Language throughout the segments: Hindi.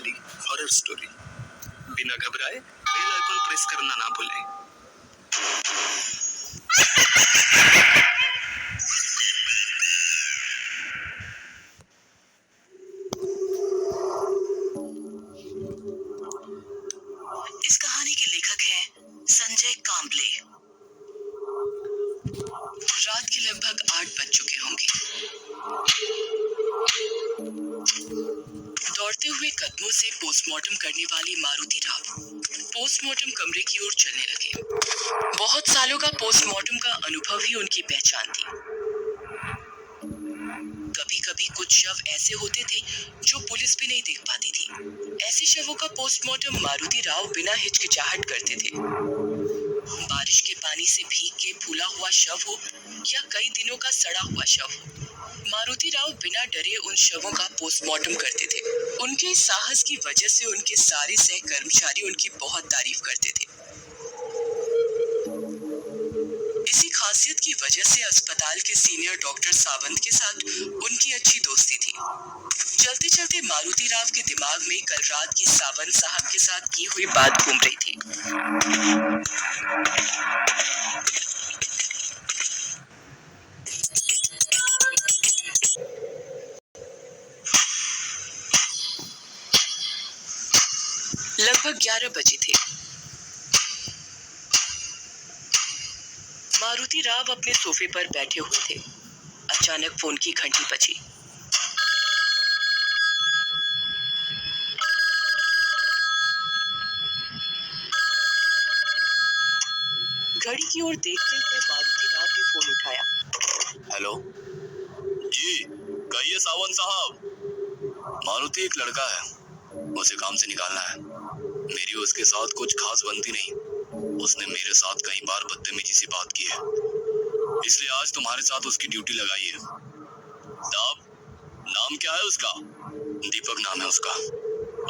वाली हॉरर स्टोरी। बिना घबराए बेल आइकन प्रेस करना ना भूलें। इस कहानी के लेखक हैं संजय कांबले। रात के लगभग 8 बज चुके होंगे। दौड़ते हुए कदमों से पोस्टमार्टम करने वाली मारुति राव पोस्टमार्टम कमरे की ओर चलने लगे। बहुत सालों का पोस्टमार्टम का अनुभव ही उनकी पहचान थी। कभी कभी कुछ शव ऐसे होते थे जो पुलिस भी नहीं देख पाती थी। ऐसे शवों का पोस्टमार्टम मारुति राव बिना हिचकिचाहट करते थे। बारिश के पानी से भीग के फूला हुआ शव हो या कई दिनों का सड़ा हुआ शव हो, मारुति राव बिना डरे उन शवों का पोस्टमार्टम करते थे। उनके साहस की वजह से उनके सारे सहकर्मचारी उनकी बहुत तारीफ करते थे। इसी खासियत की वजह से अस्पताल के सीनियर डॉक्टर सावंत के साथ उनकी अच्छी दोस्ती थी। चलते चलते मारुति राव के दिमाग में कल रात की सावंत साहब के साथ की हुई बात घूम रही थी। लगभग 11 बजे थे। मारुति राव अपने सोफे पर बैठे हुए थे। अचानक फोन की घंटी बजी। घड़ी की ओर देखते हुए मारुति राव ने फोन उठाया। हेलो जी, कहिए सावंत साहब। मारुति एक लड़का है, उसे काम से निकालना है। मेरी उसके साथ कुछ खास बनती नहीं। उसने मेरे साथ कई बार बदतमीजी से बात की है, इसलिए आज तुम्हारे साथ उसकी ड्यूटी लगाई है। साहब, नाम क्या है उसका? दीपक नाम है उसका।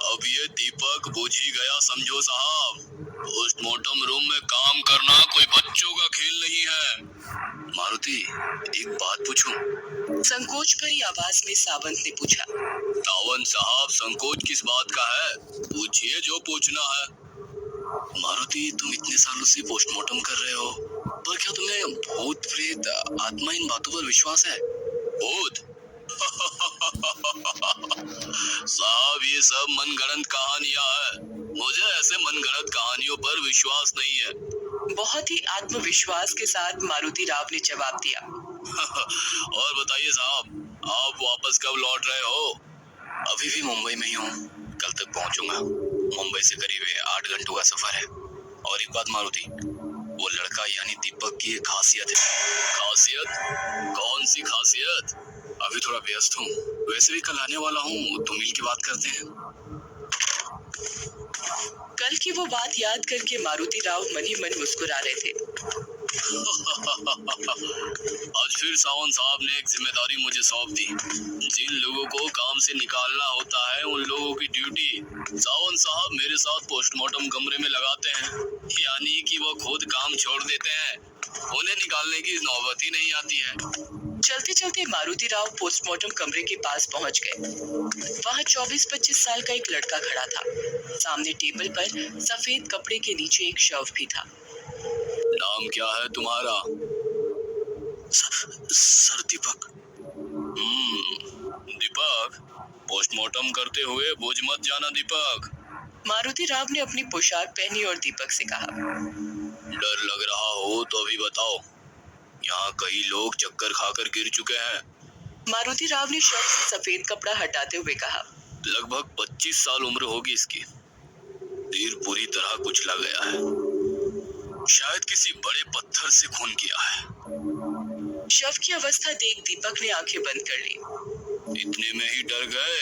अब ये दीपक बुझ ही गया समझो साहब। पोस्टमार्टम रूम में काम करना कोई बच्चों का खेल नहीं है। मारुति, एक बात पूछूं? संकोच भरी आवाज में सावंत ने पूछा। सावंत साहब, संकोच किस बात का है? पूछिए जो पूछना है। मारुति, तुम इतने सालों से पोस्टमार्टम कर रहे हो, पर क्या तुम्हें भूत प्रेत आत्मा इन बातों पर विश्वास है? भूत? साहब, ये सब मनगढ़ंत कहानियां हैं। मुझे ऐसे मनगढ़ंत कहानियों पर विश्वास नहीं है। बहुत ही आत्मविश्वास के साथ मारुति राव ने जवाब दिया। और बताइए साहब, आप वापस कब लौट रहे हो? अभी भी मुंबई में ही हूँ, कल तक पहुँचूंगा। मुंबई से करीब 8 घंटों का सफर है। और एक बात मारुति, वो लड़का यानी दीपक की एक खासियत है। खासियत? कौन सी खासियत? अभी थोड़ा व्यस्त हूँ, वैसे भी कल आने वाला हूँ, तो मिल के बात करते हैं। कल की वो बात याद करके मारुति राव मन ही मन मुस्कुरा रहे थे। आज फिर सावंत साहब ने एक जिम्मेदारी मुझे सौंप दी। जिन लोगों को काम से निकालना होता है, उन लोगों की ड्यूटी सावंत साहब मेरे साथ पोस्टमार्टम कमरे में लगाते हैं। यानी कि वो खुद काम छोड़ देते हैं, उन्हें निकालने की नौबत ही नहीं आती है। चलते चलते मारुति राव पोस्टमार्टम कमरे के पास पहुंच गए। वहां 24-25 साल का एक लड़का खड़ा था। सामने टेबल पर सफेद कपड़े के नीचे एक शव भी था। नाम क्या है तुम्हारा? सर दीपक। दीपक, पोस्टमार्टम करते हुए बुझ मत जाना दीपक। मारुति राव ने अपनी पोशाक पहनी और दीपक से कहा। डर लग रहा हो तो अभी बताओ, यहाँ कई लोग चक्कर खाकर गिर चुके हैं। मारुति राव ने शव से सफेद कपड़ा हटाते हुए कहा। लगभग 25 साल उम्र होगी इसकी। सिर पूरी तरह कुचला गया है, शायद किसी बड़े पत्थर से खून किया है। शव की अवस्था देख दीपक ने आंखें बंद कर ली। इतने में ही डर गए?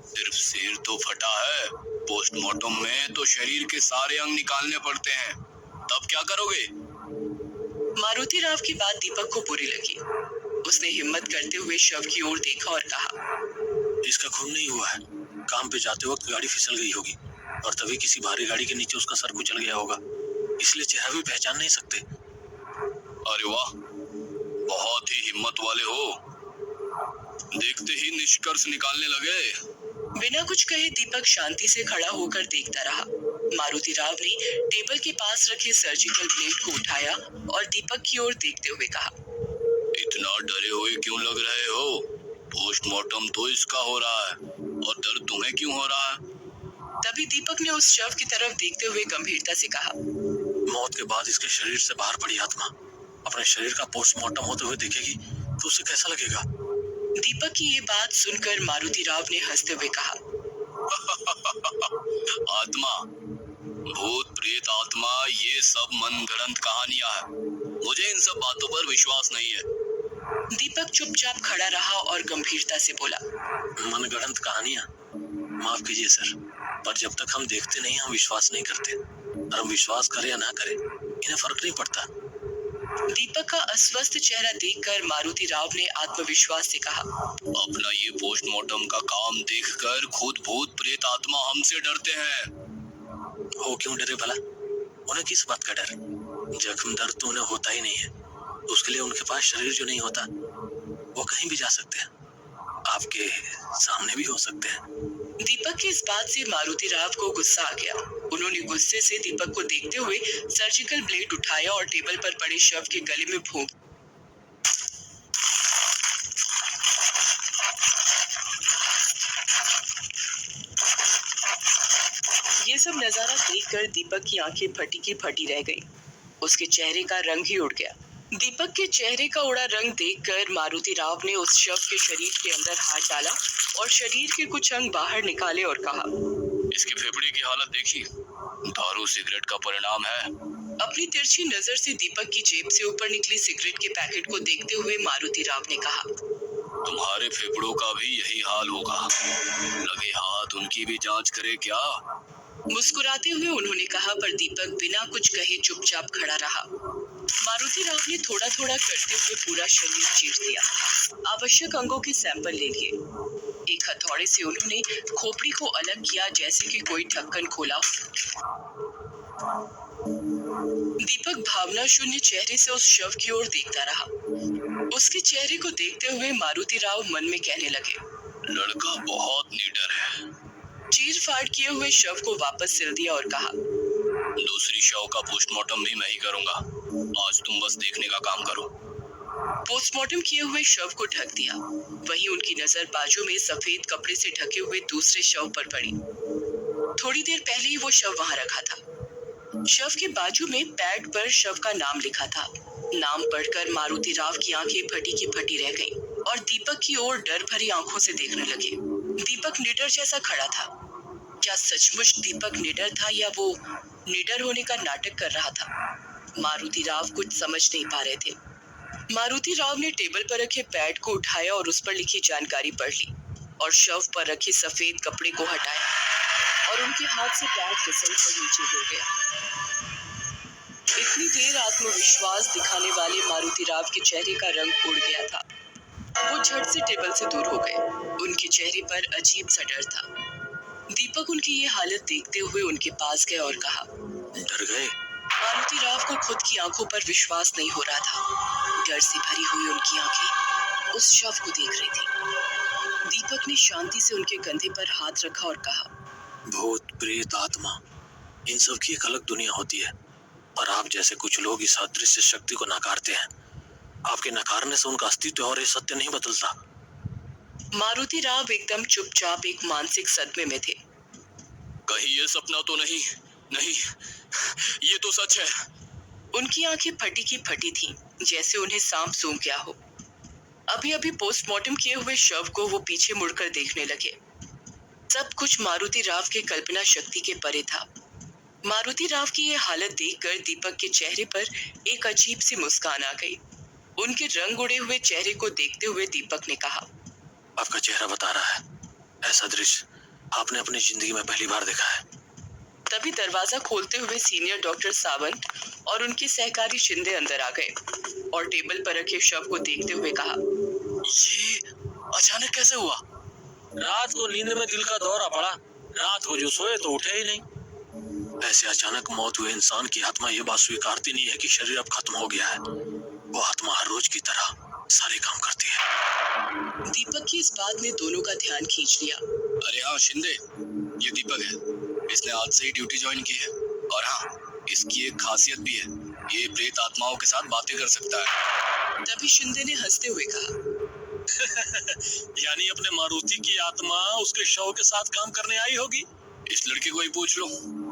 सिर्फ सिर तो फटा है, पोस्टमार्टम में तो शरीर के सारे अंग निकालने पड़ते हैं, तब क्या करोगे? मारुति राव की बात दीपक को बुरी लगी। उसने हिम्मत करते हुए शव की ओर देखा और कहा। इसका खून नहीं हुआ है, काम पे जाते वक्त गाड़ी फिसल गई होगी और तभी किसी भारी गाड़ी के नीचे उसका सर कुचल गया होगा, इसलिए चेहरा भी पहचान नहीं सकते। अरे वाह, बहुत ही हिम्मत वाले हो। देखते ही निष्कर्ष निकालने लगे। बिना कुछ कहे दीपक शांति से खड़ा होकर देखता रहा। मारुति राव ने टेबल के पास रखे सर्जिकल ब्लेड को उठाया और दीपक की ओर देखते हुए कहा, इतना डरे हुए क्यों लग रहे हो? पोस्टमार्टम तो इसका हो रहा है और दर्द तुम्हें क्यों हो रहा है? तभी दीपक ने उस शव की तरफ देखते हुए गंभीरता से कहा, मौत के बाद इसके शरीर से बाहर पड़ी आत्मा अपने शरीर का पोस्टमार्टम होते हुए देखेगी तो उसे कैसा लगेगा? दीपक की ये बात सुनकर मारुति राव ने हंसते हुए कहा, आत्मा, भूत प्रेत आत्मा, ये सब मनगढ़ंत कहानियां हैं। मुझे इन सब बातों पर विश्वास नहीं है। दीपक चुपचाप खड़ा रहा और गंभीरता से बोला, मनगढ़ंत कहानियां? माफ कीजिए सर, पर जब तक हम देखते नहीं हम विश्वास नहीं करते। और हम विश्वास करें या ना करें इन्हें फर्क नहीं पड़ता। दीपक का अस्वस्थ चेहरा देखकर मारुति राव ने आत्मविश्वास से कहा, अपना ये पोस्टमार्टम का काम देखकर खुद भूत प्रेत आत्मा हमसे डरते हैं। वो क्यों डरे भला? उन्हें किस बात का डर? जख्म दर्द तो उन्हें होता ही नहीं है। उसके लिए उनके पास शरीर जो नहीं होता वो कहीं भी जा सकते हैं, आपके सामने भी हो सकते हैं। दीपक की इस बात से मारुति राव को गुस्सा आ गया। उन्होंने गुस्से से दीपक को देखते हुए सर्जिकल ब्लेड उठाया और टेबल पर पड़े शव के गले में फूंक। ये सब नजारा देखकर दीपक की आंखें फटी की फटी रह गईं। उसके चेहरे का रंग ही उड़ गया। दीपक के चेहरे का उड़ा रंग देखकर मारुति राव ने उस शव के शरीर के अंदर हाथ डाला और शरीर के कुछ अंग बाहर निकाले और कहा, इसके फेफड़े की हालत देखी, दारू सिगरेट का परिणाम है। अपनी तिरछी नजर से दीपक की जेब से ऊपर निकली सिगरेट के पैकेट को देखते हुए मारुति राव ने कहा, तुम्हारे फेफड़ों का भी यही हाल होगा। लगे हाथ उनकी भी जांच करे क्या? मुस्कुराते हुए उन्होंने कहा, पर दीपक बिना कुछ कहे चुपचाप खड़ा रहा। मारुति राव ने थोड़ा थोड़ा करते हुए पूरा शरीर चीर दिया। आवश्यक अंगों के सैंपल ले लिए। एक हथौड़े से उन्होंने खोपड़ी को अलग किया जैसे कि कोई ढक्कन खोला। दीपक भावना शून्य चेहरे से उस शव की ओर देखता रहा। उसके चेहरे को देखते हुए मारुति राव मन में कहने लगे, लड़का बहुत निडर है। चीर फाड़ किए हुए शव को वापस सिल दिया और कहा, दूसरी शव का पोस्टमार्टम भी मैं ही करूंगा। आज तुम बस देखने का काम करो। पोस्टमार्टम किए हुए शव को ढक दिया। वहीं उनकी नजर बाजू में सफेद कपड़े से ढके हुए दूसरे शव पर पड़ी। थोड़ी देर पहले ही वो शव वहां रखा था। शव के बाजू में पैड पर शव का नाम लिखा था। नाम पढ़कर मारुति राव की आंखें फटी की फटी रह गईं और दीपक की ओर डर भरी आंखों से देखने लगे। दीपक निडर जैसा खड़ा था। क्या सचमुच दीपक निडर था या वो निडर होने का नाटक कर रहा था? मारुति राव कुछ समझ नहीं पा रहे थे। मारुति राव ने टेबल पर रखे पैड को उठाया और उस पर लिखी जानकारी पढ़ ली और शव पर रखे सफेद कपड़े को हटाया और उनके हाथ से पैड फिसल कर नीचे गिर गया। इतनी देर आत्मविश्वास दिखाने वाले मारुति राव के चेहरे का रंग उड़ गया था। वो झट से टेबल से दूर हो गए। उनके चेहरे पर अजीब सा डर था। दीपक उनकी ये हालत देखते हुए उनके पास गए और कहा, डर गए? मारुति राव को खुद की आंखों पर विश्वास नहीं हो रहा था। डर से भरी हुई उनकी आंखें उस शव को देख रही थी। दीपक ने शांति से उनके कंधे पर हाथ रखा और कहा, भूत प्रेत आत्मा, इन सब की एक अलग दुनिया होती है और आप जैसे कुछ लोग इस अदृश्य शक्ति को नकारते हैं। आपके नकारने से उनका अस्तित्व और ये सत्य नहीं बदलता। मारुति राव एकदम चुपचाप एक मानसिक सदमे में थे। कहीं ये सपना तो नहीं? नहीं, ये तो सच है। उनकी आंखें फटी की फटी थीं, जैसे उन्हें सांप सूंघ गया हो। अभी अभी पोस्टमार्टम किए हुए शव को वो पीछे मुड़कर देखने लगे। सब कुछ मारुति राव के कल्पना शक्ति के परे था। मारुति राव की ये हालत देखकर दीपक के चेहरे पर एक अजीब सी मुस्कान आ गई। उनके रंग उड़े हुए चेहरे को देखते हुए दीपक ने कहा, आपका चेहरा बता रहा है, ऐसा दृश्य आपने अपनी जिंदगी में पहली बार देखा है। तभी दरवाजा खोलते हुए सीनियर डॉक्टर सावंत और उनके सहकारी शिंदे अंदर आ गए और टेबल पर रखे शव को देखते हुए कहा, ये अचानक कैसे हुआ? रात को नींद में दिल का दौरा पड़ा। रात को जो सोए तो उठे ही नहीं। ऐसे अचानक मौत हुए इंसान की आत्मा ये बात स्वीकारती नहीं है कि शरीर अब खत्म हो गया है। वो आत्मा हर रोज की तरह सारे काम करती है। दीपक की इस बात ने दोनों का ध्यान खींच लिया। अरे हाँ शिंदे, ये दीपक है। इसने आज से ही ड्यूटी ज्वाइन की है। और हाँ, इसकी एक खासियत भी है, ये प्रेत आत्माओं के साथ बातें कर सकता है। तभी शिंदे ने हंसते हुए कहा, यानी अपने मारुति की आत्मा उसके शव के साथ काम करने आई होगी। इस लड़के को ही पूछ लो।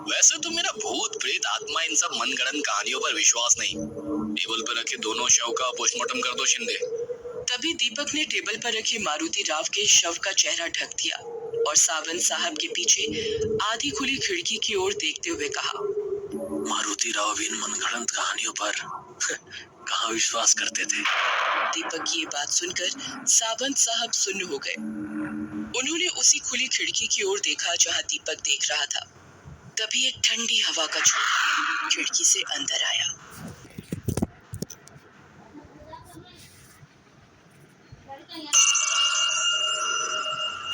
वैसे तो मेरा भूत प्रेत आत्मा इन सब मनगढ़ंत कहानियों पर विश्वास नहीं। टेबल पर रखे दोनों शव का पोस्टमार्टम कर दो शिंदे। तभी दीपक ने टेबल पर रखे मारुति राव के शव का चेहरा ढक दिया और सावंत साहब के पीछे आधी खुली खिड़की की ओर देखते हुए कहा, मारुति राव भी इन मनगढ़ंत कहानियों पर कहाँ विश्वास करते थे। दीपक की ये बात सुनकर सावंत साहब सुन्न हो गए। उन्होंने उसी खुली खिड़की की ओर देखा जहां दीपक देख रहा था। तभी एक ठंडी हवा का झोंका खिड़की से अंदर आया।